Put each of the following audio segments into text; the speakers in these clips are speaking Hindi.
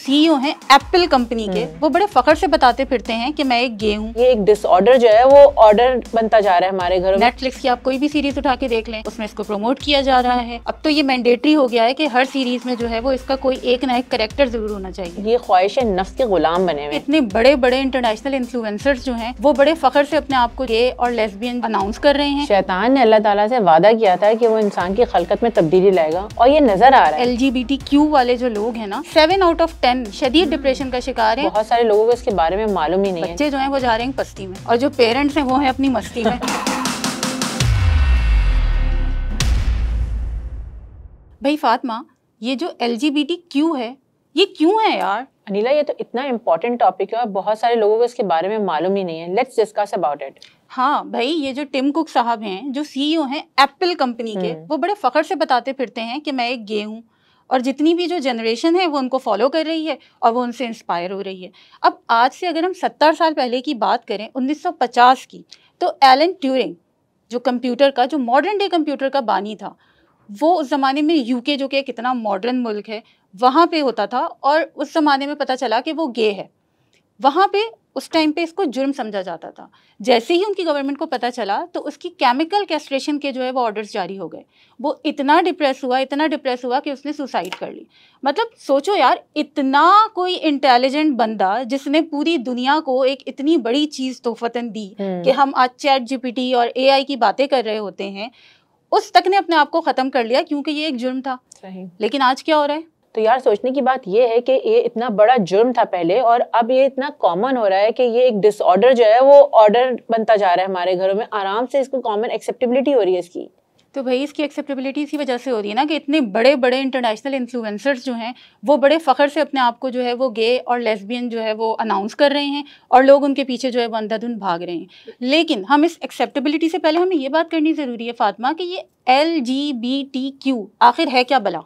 सीईओ हैं एप्पल कंपनी के, वो बड़े फख्र से बताते फिरते हैं कि मैं एक गे हूँ। ये एक डिसऑर्डर जो है वो ऑर्डर बनता जा रहा है हमारे घरों में। नेटफ्लिक्स की आप कोई भी सीरीज उठा के देख लें, उसमें इसको प्रमोट किया जा रहा है। अब तो ये मैंडेटरी हो गया है कि हर सीरीज में जो है वो इसका कोई एक ना एक कैरेक्टर जरूर होना चाहिए। ये ख्वाहिश नफ्स के गुलाम बने हुए। इतने बड़े बड़े इंटरनेशनल इन्फ्लुएंसर्स जो हैं वो बड़े फख्र से अपने आप को गे और लेस्बियन अनाउंस कर रहे हैं। शैतान ने अल्लाह ताला से वादा किया था कि वो इंसान की खलकत में तब्दीली लाएगा और ये नजर आ रहा है। LGBTQ वाले जो लोग हैं ना, 7 out of 10 शदीद डिप्रेशन का शिकार है। बहुत सारे लोगों को इसके बारे में मालूम ही नहीं है। बच्चे जो हैं वो जा रहे हैं पस्ती में और जो पेरेंट्स हैं वो हैं अपनी मस्ती में। भाई फातिमा, ये जो LGBTQ है ये क्यों है यार? अनिला, ये तो इतना इम्पोर्टेंट टॉपिक है और बहुत सारे लोगों को इसके बारे में मालूम ही नहीं है। Let's discuss about it. हाँ भाई, ये जो टिम कुक साहब हैं, जो सीईओ हैं एप्पल कंपनी के, वो बड़े फख्र से बताते फिरते हैं कि मैं एक गे हूँ और जितनी भी जो जनरेशन है वो उनको फॉलो कर रही है और वो उनसे इंस्पायर हो रही है। अब आज से अगर हम 70 साल पहले की बात करें, 1950 की, तो एलन ट्यूरिंग जो कंप्यूटर का, जो मॉडर्न डे कंप्यूटर का बानी था, वो उस ज़माने में यूके जो कि कितना मॉडर्न मुल्क है वहाँ पे होता था और उस ज़माने में पता चला कि वो गे है। वहाँ पे उस टाइम पे इसको जुर्म समझा जाता था। जैसे ही उनकी गवर्नमेंट को पता चला तो उसकी केमिकल कैस्ट्रेशन के जो है वो ऑर्डर्स जारी हो गए। वो इतना डिप्रेस हुआ कि उसने सुसाइड कर ली। मतलब सोचो यार, इतना कोई इंटेलिजेंट बंदा जिसने पूरी दुनिया को एक इतनी बड़ी चीज़ तोहफतन दी कि हम आज ChatGPT और AI की बातें कर रहे होते हैं, उस तक ने अपने आप को ख़त्म कर लिया क्योंकि ये एक जुर्म था। सही। लेकिन आज क्या हो रहा है? तो यार सोचने की बात ये है कि ये इतना बड़ा जुर्म था पहले और अब ये इतना कॉमन हो रहा है कि ये एक डिसऑर्डर जो है वो ऑर्डर बनता जा रहा है हमारे घरों में। आराम से इसको कॉमन एक्सेप्टेबिलिटी हो रही है इसकी। तो भाई इसकी एक्सेप्टेबिलिटी इसी वजह से हो रही है ना कि इतने बड़े बड़े इंटरनेशनल इन्फ्लुएंसर्स जो हैं वो बड़े फ़ख्र से अपने आप को जो है वो गे और लेस्बियन जो है वो अनाउंस कर रहे हैं और लोग उनके पीछे जो है वो अंधाधुंध भाग रहे हैं। लेकिन हम इस एक्सेप्टेबिलिटी से पहले हमें ये बात करनी ज़रूरी है फातिमा कि ये LGBTQ आखिर है क्या भला?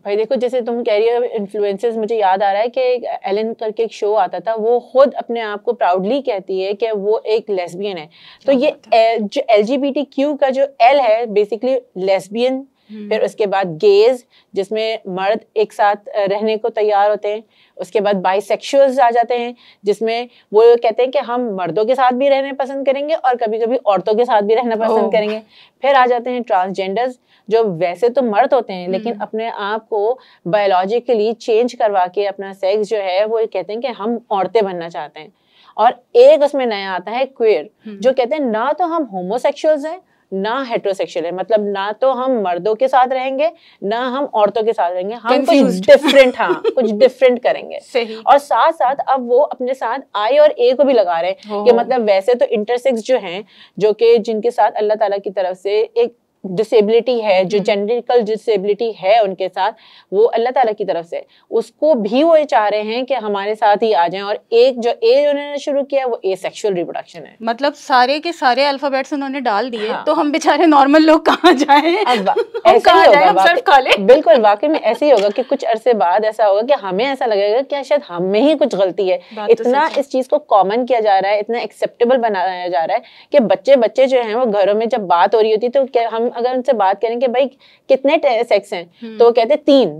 भाई देखो, जैसे तुम कह रही हो इन्फ्लुएंसर्स, मुझे याद आ रहा है कि एलन करके एक शो आता था, वो खुद अपने आप को प्राउडली कहती है कि वो एक लेस्बियन है। तो ये जो LGBTQ का जो L है बेसिकली लेस्बियन, फिर उसके बाद गेज जिसमें मर्द एक साथ रहने को तैयार होते हैं, उसके बाद बाइसेक्सुअल्स आ जाते हैं जिसमें वो कहते हैं कि हम मर्दों के साथ भी रहना पसंद करेंगे और कभी कभी औरतों के साथ भी रहना पसंद करेंगे। फिर आ जाते हैं ट्रांसजेंडर्स, जो वैसे तो मर्द होते हैं लेकिन अपने आप को बायोलॉजिकली चेंज करवा के अपना सेक्स जो है वो कहते हैं कि हम औरतें बनना चाहते हैं। और एक उसमें नया आता है क्वेयर, जो कहते हैं ना तो हम होमोसेक्सुअल्स हैं ना हेट्रोसेक्सुअल है, मतलब ना तो हम मर्दों के साथ रहेंगे ना हम औरतों के साथ रहेंगे, हम कुछ डिफरेंट, हाँ कुछ डिफरेंट करेंगे। सही। और साथ साथ अब वो अपने साथ I और A को भी लगा रहे हैं कि मतलब वैसे तो इंटरसेक्स जो हैं, जो कि जिनके साथ अल्लाह ताला की तरफ से एक डिसेबिलिटी है, जो जेनेटिकल डिसेबिलिटी है उनके साथ, वो अल्लाह ताला की तरफ से, उसको भी वो चाह रहे हैं कि हमारे साथ ही आ जाएं। और एक जो A उन्होंने शुरू किया वो एसेक्सुअल रिप्रोडक्शन है। मतलब सारे के सारे अल्फाबेट्स उन्होंने डाल दिए। हाँ। तो हम बेचारे नॉर्मल लोग कहाँ जाएं? ऐसे ही होगा, सिर्फ खा ले। बिल्कुल वाकई में ऐसे ही होगा कि कुछ अरसे बाद ऐसा होगा कि हमें ऐसा लगेगा कि शायद हम में ही कुछ गलती है। इतना इस चीज को कॉमन किया जा रहा है, इतना एक्सेप्टेबल बनाया जा रहा है कि बच्चे जो हैं वो घरों में जब बात हो रही होती है तो हम अगर उनसे बात करें कि भाई कितने सेक्स हैं, तो वो कहते हैं 3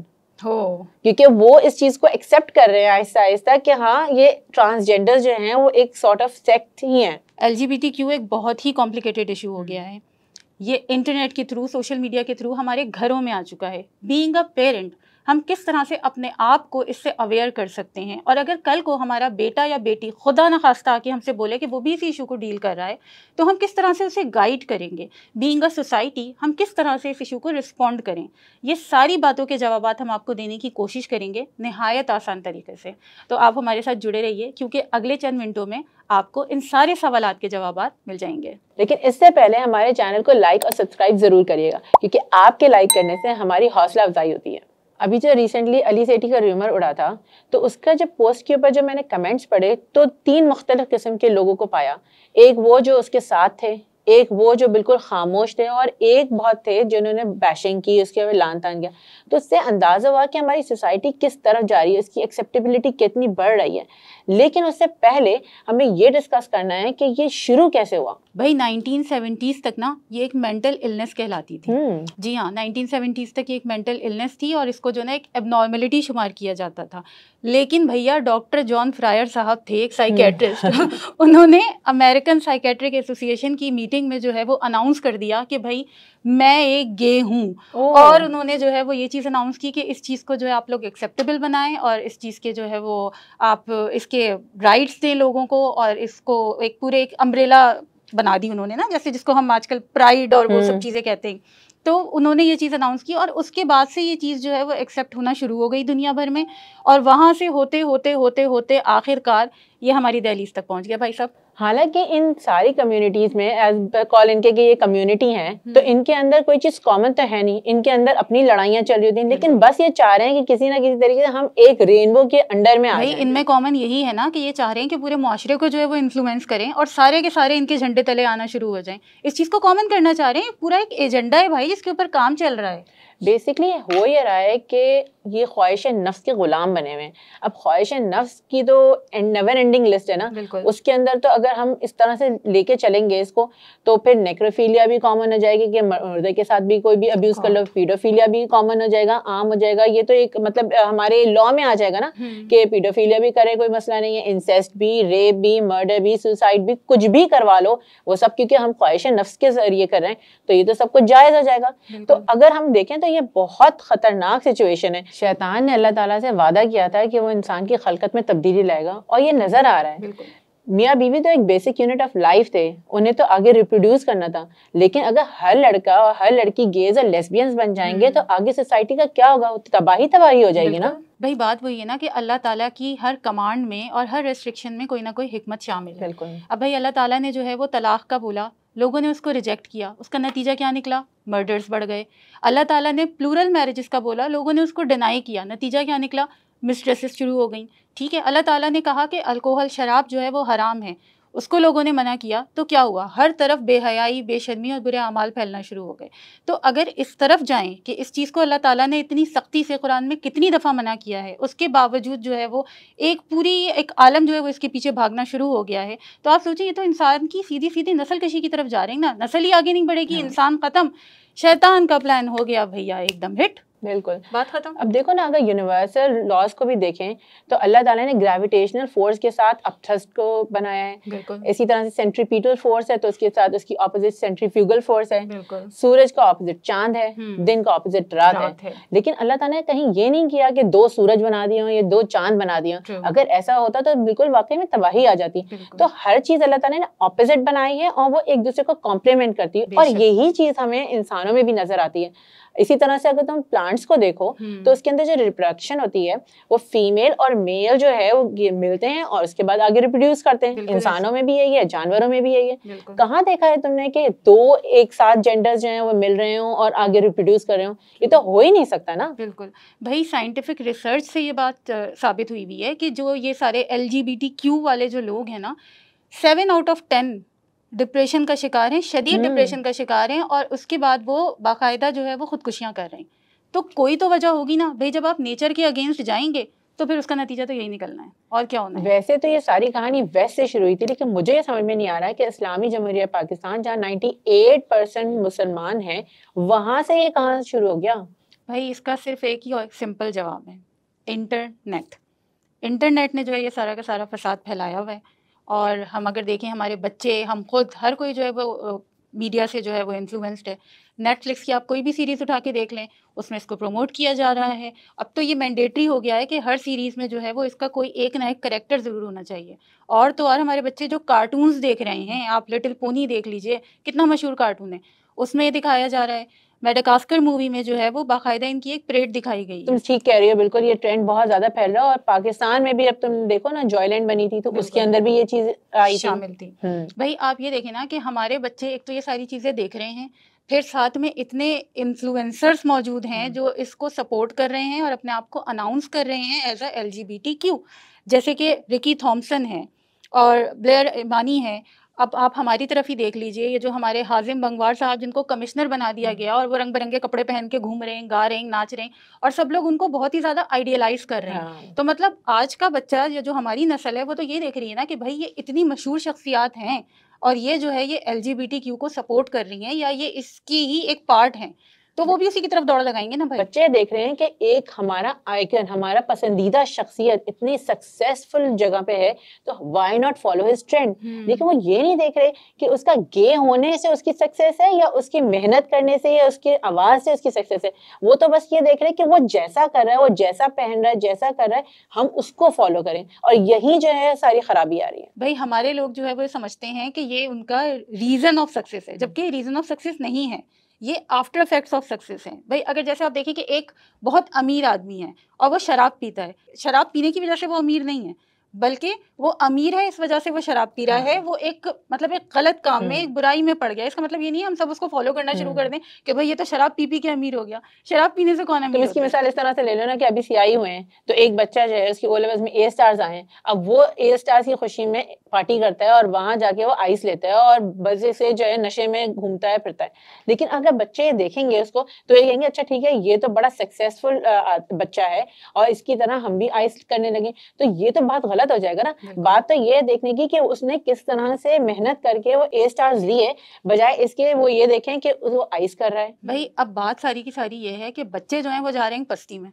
हो, क्योंकि वो इस चीज को एक्सेप्ट कर रहे हैं आहिस्ता आहिस्ता कि हाँ ये ट्रांसजेंडर जो हैं वो एक सॉर्ट ऑफ सेक्ट ही हैं। LGBTQ एक बहुत ही कॉम्प्लिकेटेड इशू हो गया है। ये इंटरनेट के थ्रू, सोशल मीडिया के थ्रू हमारे घरों में आ चुका है। बीइंग अ पेरेंट, हम किस तरह से अपने आप को इससे अवेयर कर सकते हैं, और अगर कल को हमारा बेटा या बेटी खुदा न खास्ता आके हमसे बोले कि वो भी इस इशू को डील कर रहा है, तो हम किस तरह से उसे गाइड करेंगे। बीइंग अ सोसाइटी, हम किस तरह से इस इशू को रिस्पॉन्ड करें, ये सारी बातों के जवाब हम आपको देने की कोशिश करेंगे नहायत आसान तरीके से। तो आप हमारे साथ जुड़े रहिए क्योंकि अगले चंद मिनटों में आपको इन सारे सवालात के जवाब मिल जाएंगे। लेकिन इससे पहले हमारे चैनल को लाइक और सब्सक्राइब जरूर करिएगा, क्योंकि आपके लाइक करने से हमारी हौसला अफजाई होती है। अभी जो रिसेंटली अली सेठी का र्यूमर उड़ा था, तो उसका जब पोस्ट के ऊपर जब मैंने कमेंट्स पढ़े तो 3 मुख्तलिफ किस्म के लोगों को पाया। एक वो जो उसके साथ थे, एक वो जो बिल्कुल खामोश थे और एक बहुत थे जिन्होंने बैशिंग की, उसके बाद लान तान किया। तो उससे अंदाजा हुआ कि हमारी सोसाइटी किस तरफ जा रही है, उसकी एक्सेप्टेबिलिटी कितनी बढ़ रही है। लेकिन उससे पहले हमें ये डिस्कस करना है कि ये शुरू कैसे हुआ। भाई 1970s तक ना ये एक मेंटल इलनेस कहलाती थी। जी हाँ, 1970s तक ये एक मेंटल इलनेस थी और इसको जो ना एक एबनॉर्मलिटी शुमार किया जाता था। लेकिन भैया डॉक्टर जॉन फ्रायर साहब थे एक साइकेट्रिस्ट, उन्होंने अमेरिकन साइकेट्रिक एसोसिएशन की मीटिंग में जो है वो अनाउंस कर दिया कि भाई मैं एक गे हूँ, और उन्होंने जो है वो ये चीज़ अनाउंस की कि इस चीज़ को जो है आप लोग एक्सेप्टेबल बनाएं और इस चीज़ के जो है वो आप इसके राइट्स दें लोगों को, और इसको एक पूरे एक अम्ब्रेला बना दी उन्होंने ना, जैसे जिसको हम आजकल प्राइड और वो सब चीज़ें कहते हैं। तो उन्होंने ये चीज़ अनाउंस की और उसके बाद से ये चीज़ जो है वो एक्सेप्ट होना शुरू हो गई दुनिया भर में, और वहाँ से होते होते होते होते आखिरकार ये हमारी दहलीज तक पहुँच गया भाई साहब। हालांकि इन सारी कम्युनिटीज में एज कॉल इनके कि ये कम्युनिटी हैं, तो इनके अंदर कोई चीज कॉमन तो है नहीं, इनके अंदर अपनी लड़ाइयां चल रही होती हैं, लेकिन बस ये चाह रहे हैं कि किसी ना किसी तरीके से हम एक रेनबो के अंडर में आ जाएं। इनमें कॉमन यही है ना कि ये चाह रहे हैं कि पूरे मुआशरे को जो है वो इन्फ्लुएंस करें और सारे के सारे इनके झंडे तले आना शुरू हो जाएं। इस चीज को कॉमन करना चाह रहे हैं, पूरा एक एजेंडा है भाई जिसके ऊपर काम चल रहा है। बेसिकली हो ये रहा है कि ये ख्वाहिश नफ्स के गुलाम बने हुए हैं। अब ख्वाहिश नफ्स की तो नेवर एंडिंग लिस्ट है ना, उसके अंदर तो अगर हम इस तरह से लेके चलेंगे इसको, तो फिर नेक्रोफीलिया भी कॉमन हो जाएगी कि मुर्दे के साथ भी कोई भी अब्यूज कर लो, पीडोफीलिया भी कॉमन हो जाएगा, आम हो जाएगा। ये तो एक मतलब हमारे लॉ में आ जाएगा ना कि पीडोफीलिया भी करे कोई मसला नहीं है, इंसेस्ट भी, रेप भी, मर्डर भी, सुसाइड भी, कुछ भी करवा लो वो सब, क्योंकि हम ख्वाहिश नफ्स के जरिए कर रहे हैं, तो ये तो सब कुछ जायज हो जाएगा। तो अगर हम देखें तो ये बहुत खतरनाक सिचुएशन है। शैतान ने अल्लाह ताला से वादा किया था कि वो इंसान की खलकत में तब्दीली लाएगा, और ये नजर आ रहा है। मियाँ बीवी तो एक बेसिक यूनिट ऑफ लाइफ थे, उन्हें तो आगे रिप्रोड्यूस करना था, लेकिन अगर हर लड़का और हर लड़की गेज और लेस्बियंस बन जाएंगे तो आगे सोसाइटी का क्या होगा? तबाही हो जाएगी ना। भाई बात वही है ना कि अल्लाह ताला की हर कमांड में और हर रेस्ट्रिक्शन में कोई ना कोई हिकमत शामिल है। बिल्कुल। अब भाई अल्लाह ताला ने जो है वो तलाक का बोला, लोगों ने उसको रिजेक्ट किया, उसका नतीजा क्या निकला? मर्डर्स बढ़ गए। अल्लाह ताला ने प्लूरल मैरिजेस का बोला, लोगों ने उसको डिनाई किया, नतीजा क्या निकला? मिस्ट्रेसेस शुरू हो गई। ठीक है, अल्लाह ताला ने कहा कि अल्कोहल शराब जो है वो हराम है, उसको लोगों ने मना किया, तो क्या हुआ? हर तरफ बेहयाई, बेशर्मी और बुरे अमाल फैलना शुरू हो गए। तो अगर इस तरफ जाएं कि इस चीज़ को अल्लाह ताला ने इतनी सख्ती से कुरान में कितनी दफ़ा मना किया है, उसके बावजूद जो है वो एक पूरी एक आलम जो है वो इसके पीछे भागना शुरू हो गया है, तो आप सोचिए ये तो इंसान की सीधी सीधी नस्ल कशी की तरफ जा रहे हैं ना। नस्ल ही आगे नहीं बढ़ेगी, इंसान ख़त्म, शैतान का प्लान हो गया भैया एकदम हिट। बिल्कुल, बात खत्म। अब देखो ना, अगर यूनिवर्सल लॉज को भी देखें तो अल्लाह ताला ने ग्रेविटेशनल फोर्स के साथ अपथ्रस्ट को बनाया है। इसी तरह से सेंट्रीपिटल फोर्स है तो उसके साथ उसकी ऑपोजिट सेंट्रीफ्यूगल फोर्स है। सूरज का ऑपोजिट चांद है, दिन का ऑपोजिट रात है। लेकिन अल्लाह ताला ने कहीं ये नहीं किया कि दो सूरज बना दिए या दो चांद बना दिए। अगर ऐसा होता तो बिल्कुल वाकई में तबाही आ जाती। तो हर चीज अल्लाह ताला ने ऑपोजिट बनाई है और वो एक दूसरे को कॉम्प्लीमेंट करती है, और यही चीज हमें इंसानों में भी नजर आती है। इसी तरह से अगर तुम प्लांट्स को देखो तो उसके अंदर जो रिप्रोडक्शन होती है वो फीमेल और मेल जो है वो मिलते हैं और उसके बाद आगे रिप्रोड्यूस करते हैं। इंसानों में भी यही है, जानवरों में भी यही है। कहाँ देखा है तुमने कि दो एक साथ जेंडर्स जो हैं वो मिल रहे हो और आगे रिप्रोड्यूस कर रहे हो? ये तो हो ही नहीं सकता ना। बिल्कुल भाई, साइंटिफिक रिसर्च से ये बात साबित हुई भी है कि जो ये सारे LGBTQ वाले जो लोग हैं ना, 7 out of 10 डिप्रेशन का शिकार हैं, शदीद डिप्रेशन का शिकार हैं, और उसके बाद वो बाकायदा जो है वो खुदकुशियाँ कर रहे हैं। तो कोई तो वजह होगी ना भाई, जब आप नेचर के अगेंस्ट जाएंगे तो फिर उसका नतीजा तो यही निकलना है, और क्या होना है। वैसे तो ये सारी कहानी वेस्ट से शुरू हुई थी, लेकिन मुझे ये समझ में नहीं आ रहा है कि इस्लामी जमहूरिया पाकिस्तान जहाँ 98% मुसलमान हैं, वहाँ से ये कहाँ शुरू हो गया? भाई इसका सिर्फ एक ही और सिंपल जवाब है, इंटरनेट ने जो है ये सारा का सारा फसाद फैलाया हुआ है। और हम अगर देखें हमारे बच्चे, हम खुद, हर कोई जो है वो मीडिया से जो है वो इन्फ्लुएंस्ड है। नेटफ्लिक्स की आप कोई भी सीरीज़ उठा के देख लें, उसमें इसको प्रमोट किया जा रहा है। अब तो ये मैंडेटरी हो गया है कि हर सीरीज़ में जो है वो इसका कोई एक ना एक कैरेक्टर ज़रूर होना चाहिए। और तो और हमारे बच्चे जो कार्टून्स देख रहे हैं, आप लिटिल पोनी देख लीजिए, कितना मशहूर कार्टून है, उसमें ये दिखाया जा रहा है। मेडागास्कर मूवी में जो है वो बाकायदा इनकी एक परेड दिखाई गई है। तुम ठीक कह रही हो, बिल्कुल ये ट्रेंड बहुत ज्यादा फैल रहा है। और पाकिस्तान में भी अब तुम देखो ना, जॉयलैंड बनी थी तो उसके अंदर भी ये चीज आई शामिल थी। भाई आप ये देखें ना कि हमारे बच्चे एक तो ये सारी चीजें देख रहे हैं, फिर साथ में इतने इन्फ्लुएंसर्स मौजूद हैं जो इसको सपोर्ट कर रहे हैं और अपने आप को अनाउंस कर रहे हैं एज अ LGBTQ, जैसे कि रिकी थॉम्सन है और ब्लेयर इमानी है। अब आप हमारी तरफ ही देख लीजिए, ये जो हमारे हाजिम बंगवार साहब जिनको कमिश्नर बना दिया गया और वो रंग बिरंगे कपड़े पहन के घूम रहे हैं, गा रहे हैं, नाच रहे हैं और सब लोग उनको बहुत ही ज्यादा आइडियलाइज कर रहे हैं। हाँ। तो मतलब आज का बच्चा, ये जो हमारी नस्ल है, वो तो ये देख रही है ना कि भाई ये इतनी मशहूर शख्सियात हैं और ये जो है ये LGBTQ को सपोर्ट कर रही हैं या ये इसकी ही एक पार्ट है, तो वो भी उसी की तरफ दौड़ लगाएंगे ना भाई। बच्चे देख रहे हैं कि एक हमारा आइकन, हमारा पसंदीदा शख्सियत इतनी सक्सेसफुल जगह पे है, तो why not follow his trend. लेकिन वो ये नहीं देख रहे कि उसका गे होने से उसकी सक्सेस है या उसकी मेहनत करने से या उसकी आवाज से उसकी सक्सेस है। वो तो बस ये देख रहे हैं कि वो जैसा कर रहा है, वो जैसा पहन रहा है, जैसा कर रहा है, हम उसको फॉलो करें, और यही जो है सारी खराबी आ रही है। भाई हमारे लोग जो है वो समझते हैं कि ये उनका रीजन ऑफ सक्सेस है, जबकि रीजन ऑफ सक्सेस नहीं है, ये आफ्टर इफेक्ट्स ऑफ सक्सेस हैं। भाई अगर जैसे आप देखिए कि एक बहुत अमीर आदमी है और वो शराब पीता है, शराब पीने की वजह से वो अमीर नहीं है, बल्कि वो अमीर है इस वजह से वो शराब पी रहा है। वो एक मतलब एक गलत काम में, एक बुराई में पड़ गया। इसका मतलब ये नहीं है हम सब उसको फॉलो करना शुरू कर दें कि भाई ये तो शराब पी के अमीर हो गया। शराब पीने से कौन अमीर तो इसकी मिसाल इस तरह से ले लो ना कि अभी CI हुए हैं, तो एक बच्चा जो है उसकी O लेवल्स में A स्टार्स आए हैं, अब वो A स्टार्स की खुशी में पार्टी करता है और वहां जाके वो आइस लेता है और मजे से जो है नशे में घूमता है फिरता है। लेकिन अगर बच्चे देखेंगे उसको तो ये कहेंगे अच्छा ठीक है, ये तो बड़ा सक्सेसफुल बच्चा है और इसकी तरह हम भी आइस करने लगे, तो ये तो बात गलत हो जाएगा ना। बात तो ये देखने की कि उसने किस तरह से मेहनत करके वो A स्टार्स लिए, बजाय इसके वो ये देखें कि वो आइस कर रहा है। भाई अब बात सारी की सारी ये है कि बच्चे जो हैं वो जा रहे हैं पस्ती में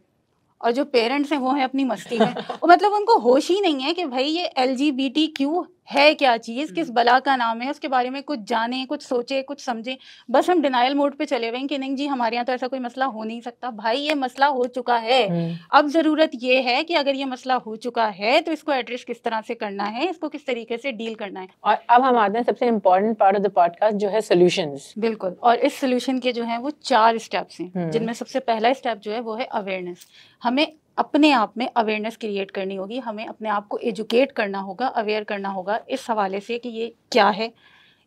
और जो पेरेंट्स हैं वो हैं अपनी मस्ती में। मतलब उनको होश ही नहीं है कि भाई ये LGBTQ है क्या चीज़, किस बला का नाम है, उसके बारे में कुछ जाने, कुछ सोचे, कुछ समझे। बस हम डिनाइल मोड पे चले हुए हैं कि नहीं जी हमारे यहाँ तो ऐसा कोई मसला हो नहीं सकता। भाई ये मसला हो चुका है। अब ज़रूरत ये है कि अगर ये मसला हो चुका है तो इसको एड्रेस किस तरह से करना है, इसको किस तरीके से डील करना है। और अब हम आते हैं सबसे important part of the podcast, जो है सोल्यूशंस। बिल्कुल, और इस सोल्यूशन के जो है वो 4 स्टेप्स हैं, जिनमें सबसे पहला स्टेप जो है वो है अवेयरनेस। हमें अपने आप में अवेयरनेस क्रिएट करनी होगी, हमें अपने आप को एजुकेट करना होगा, अवेयर करना होगा इस हवाले से कि ये क्या है,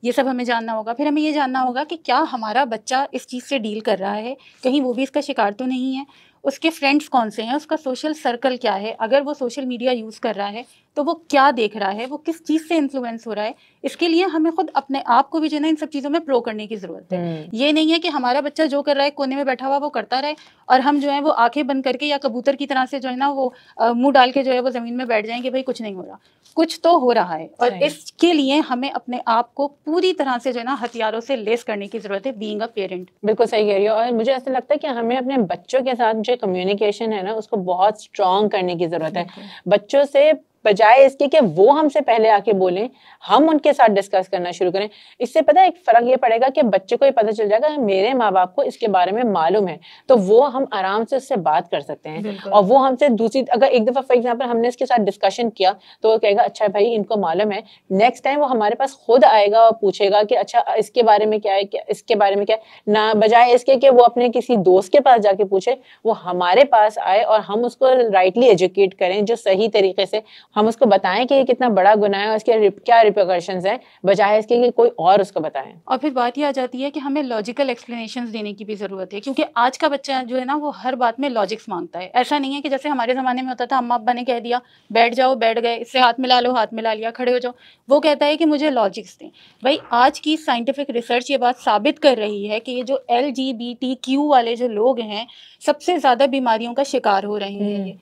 ये सब हमें जानना होगा। फिर हमें ये जानना होगा कि क्या हमारा बच्चा इस चीज़ से डील कर रहा है, कहीं वो भी इसका शिकार तो नहीं है, उसके फ्रेंड्स कौन से हैं, उसका सोशल सर्कल क्या है, अगर वो सोशल मीडिया यूज़ कर रहा है तो वो क्या देख रहा है, वो किस चीज़ से इन्फ्लुएंस हो रहा है। इसके लिए हमें खुद अपने आप को भी जो है ना इन सब चीज़ों में प्रो करने की ज़रूरत है। ये नहीं है कि हमारा बच्चा जो कर रहा है कोने में बैठा हुआ वो करता रहे और हम जो है वो आंखें बंद करके या कबूतर की तरह से जो है ना वो मुंह डाल के जो है वो ज़मीन में बैठ जाएंगे, भाई कुछ नहीं हो रहा। कुछ तो हो रहा है और इसके लिए हमें अपने आप को पूरी तरह से जो है ना हथियारों से लेस करने की ज़रूरत है, बीइंग अ पेरेंट। बिल्कुल सही कह रही हो। और मुझे ऐसा लगता है कि हमें अपने बच्चों के साथ जो कम्युनिकेशन है ना उसको बहुत स्ट्रॉन्ग करने की ज़रूरत है। बच्चों से बजाय इसके कि वो हमसे पहले आके बोलें, हम उनके साथ डिस्कस करना शुरू करें। इससे पता है एक फ़र्क ये पड़ेगा कि बच्चे को ये पता चल जाएगा मेरे माँ बाप को इसके बारे में मालूम है, तो वो हम आराम से उससे बात कर सकते हैं। और वो हमसे दूसरी, अगर एक दफ़ा फॉर एग्जाम्पल हमने इसके साथ डिस्कशन किया तो वो कहेगा अच्छा भाई इनको मालूम है, नेक्स्ट टाइम वो हमारे पास खुद आएगा और पूछेगा कि अच्छा इसके बारे में क्या है, क्या इसके बारे में क्या है, ना बजाय इसके कि वो अपने किसी दोस्त के पास जाके पूछे, वो हमारे पास आए और हम उसको राइटली एजुकेट करें, जो सही तरीके से हम उसको बताएं कि ये कितना बड़ा गुनाह है और इसके क्या रिपरकशंस हैं, बजाय इसके कि कोई और उसको बताएं। और फिर बात ये आ जाती है कि हमें लॉजिकल एक्सप्लेनेशंस देने की भी ज़रूरत है, क्योंकि आज का बच्चा जो है ना वो हर बात में लॉजिक्स मांगता है। ऐसा नहीं है कि जैसे हमारे ज़माने में होता था, अम्मा अब्बा ने कह दिया बैठ जाओ, बैठ गए, इससे हाथ मिला लो, हाथ मिला लिया, खड़े हो जाओ। वो कहता है कि मुझे लॉजिक्स दें। भाई आज की साइंटिफिक रिसर्च ये बात साबित कर रही है कि ये जो LGBTQ वाले जो लोग हैं सबसे ज़्यादा बीमारियों का शिकार हो रहे हैं।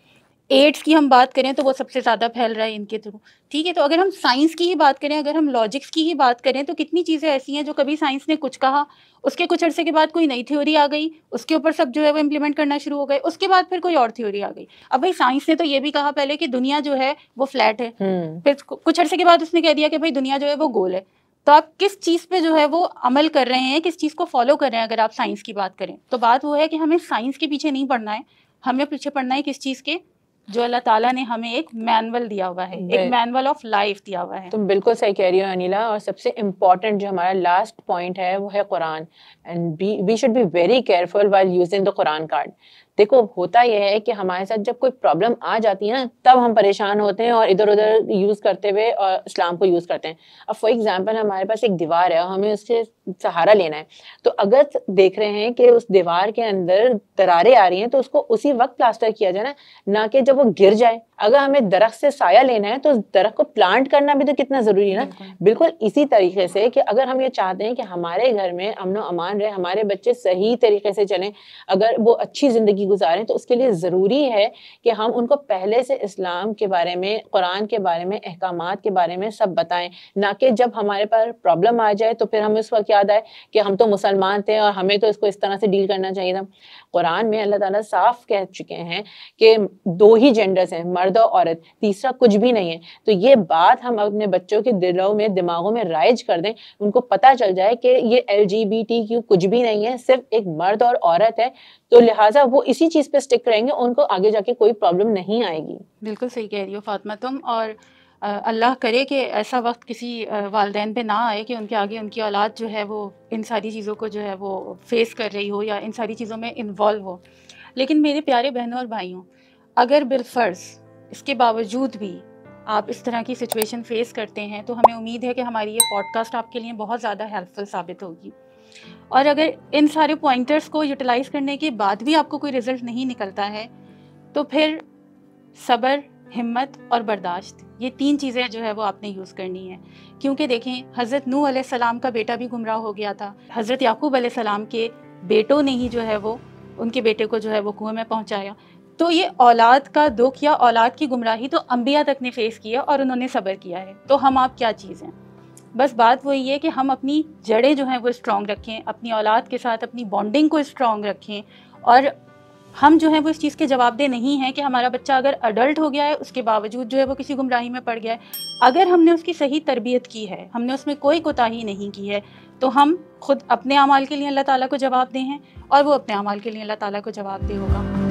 एड्स की हम बात करें तो वो सबसे ज़्यादा फैल रहा है इनके थ्रू। ठीक है, तो अगर हम साइंस की ही बात करें, अगर हम लॉजिक्स की ही बात करें, तो कितनी चीज़ें ऐसी हैं जो कभी साइंस ने कुछ कहा, उसके कुछ अरसे के बाद कोई नई थ्योरी आ गई, उसके ऊपर सब जो है वो इम्प्लीमेंट करना शुरू हो गए, उसके बाद फिर कोई और थ्योरी आ गई। अब भाई साइंस ने तो ये भी कहा पहले कि दुनिया जो है वो फ्लैट है, फिर कुछ अरसे के बाद उसने कह दिया कि भाई दुनिया जो है वो गोल है। तो आप किस चीज़ पे जो है वो अमल कर रहे हैं, किस चीज़ को फॉलो कर रहे हैं? अगर आप साइंस की बात करें तो बात वो है कि हमें साइंस के पीछे नहीं पढ़ना है, हमें पीछे पढ़ना है किस चीज़ के, जो अल्लाह ताला ने हमें एक मैनुअल दिया हुआ है, एक मैनुअल ऑफ लाइफ दिया हुआ है। तुम बिल्कुल सही कह रही हो अनिला। और सबसे इम्पॉर्टेंट जो हमारा लास्ट पॉइंट है वो है Quran, and we should be very careful while using the Quran card. देखो होता यह है कि हमारे साथ जब कोई प्रॉब्लम आ जाती है ना, तब हम परेशान होते हैं और इधर उधर यूज़ करते हुए और इस्लाम को यूज़ करते हैं। अब फॉर एग्जांपल हमारे पास एक दीवार है और हमें उससे सहारा लेना है, तो अगर देख रहे हैं कि उस दीवार के अंदर दरारें आ रही हैं तो उसको उसी वक्त प्लास्टर किया जाए ना कि जब वो गिर जाए। अगर हमें दरख्त से साया लेना है तो उस दरख्त को प्लांट करना भी तो कितना ज़रूरी है ना। बिल्कुल इसी तरीके से कि अगर हम ये चाहते हैं कि हमारे घर में अमन व अमान रहे, हमारे बच्चे सही तरीके से चलें, अगर वो अच्छी ज़िंदगी गुजारें, तो उसके लिए ज़रूरी है कि हम उनको पहले से इस्लाम के बारे में, कुरान के बारे में, अहकामात के बारे में सब बताएं, ना कि जब हमारे पास प्रॉब्लम आ जाए तो फिर हमें उस वक्त याद आए कि हम तो मुसलमान थे और हमें तो इसको इस तरह से डील करना चाहिए था। कुरान में अल्लाह ताला साफ कह चुके हैं कि 2 ही जेंडर्स हैं, मर्द और औरत, तीसरा कुछ भी नहीं है। तो ये बात हम अपने बच्चों के दिलों में, दिमागों में राइज कर दें, उनको पता चल जाए कि ये LGBTQ कुछ भी नहीं है, सिर्फ एक मर्द और औरत है। तो लिहाजा वो इसी चीज़ पे स्टिक करेंगे, उनको आगे जाके कोई प्रॉब्लम नहीं आएगी। बिल्कुल सही कह रही हो फातिमा तुम। और अल्लाह करे कि ऐसा वक्त किसी वालिदैन पे ना आए कि उनके आगे उनकी औलाद जो है वो इन सारी चीज़ों को जो है वो फेस कर रही हो या इन सारी चीज़ों में इन्वॉल्व हो। लेकिन मेरे प्यारे बहनों और भाइयों, अगर बिलफ़र्ज़ इसके बावजूद भी आप इस तरह की सिचुएशन फेस करते हैं तो हमें उम्मीद है कि हमारी ये पॉडकास्ट आपके लिए बहुत ज़्यादा हेल्पफुल साबित होगी। और अगर इन सारे पॉइंटर्स को यूटिलाइज़ करने के बाद भी आपको कोई रिज़ल्ट नहीं निकलता है तो फिर सब्र, हिम्मत और बर्दाश्त, ये 3 चीज़ें जो है वो आपने यूज़ करनी है। क्योंकि देखें, हज़रत नूह अलैहिस्सलाम का बेटा भी गुमराह हो गया था, हज़रत याकूब अलैहिस्सलाम के बेटों ने ही जो है वो उनके बेटे को जो है वो कुएं में पहुंचाया। तो ये औलाद का दुख या औलाद की गुमराही तो अंबिया तक ने फेस किया और उन्होंने सब्र किया है। तो हम आप क्या चीज़ हैं? बस बात वही है कि हम अपनी जड़ें जो हैं वो स्ट्रॉन्ग रखें, अपनी औलाद के साथ अपनी बॉन्डिंग को स्ट्रॉन्ग रखें। और हम जो है वो इस चीज़ के जवाबदेह नहीं हैं कि हमारा बच्चा अगर अडल्ट हो गया है उसके बावजूद जो है वो किसी गुमराही में पड़ गया है। अगर हमने उसकी सही तरबियत की है, हमने उसमें कोई कोताही नहीं की है, तो हम खुद अपने अमाल के लिए अल्लाह ताला को जवाबदेह हैं और वो अपने अमाल के लिए अल्लाह ताला को जवाबदेह होगा।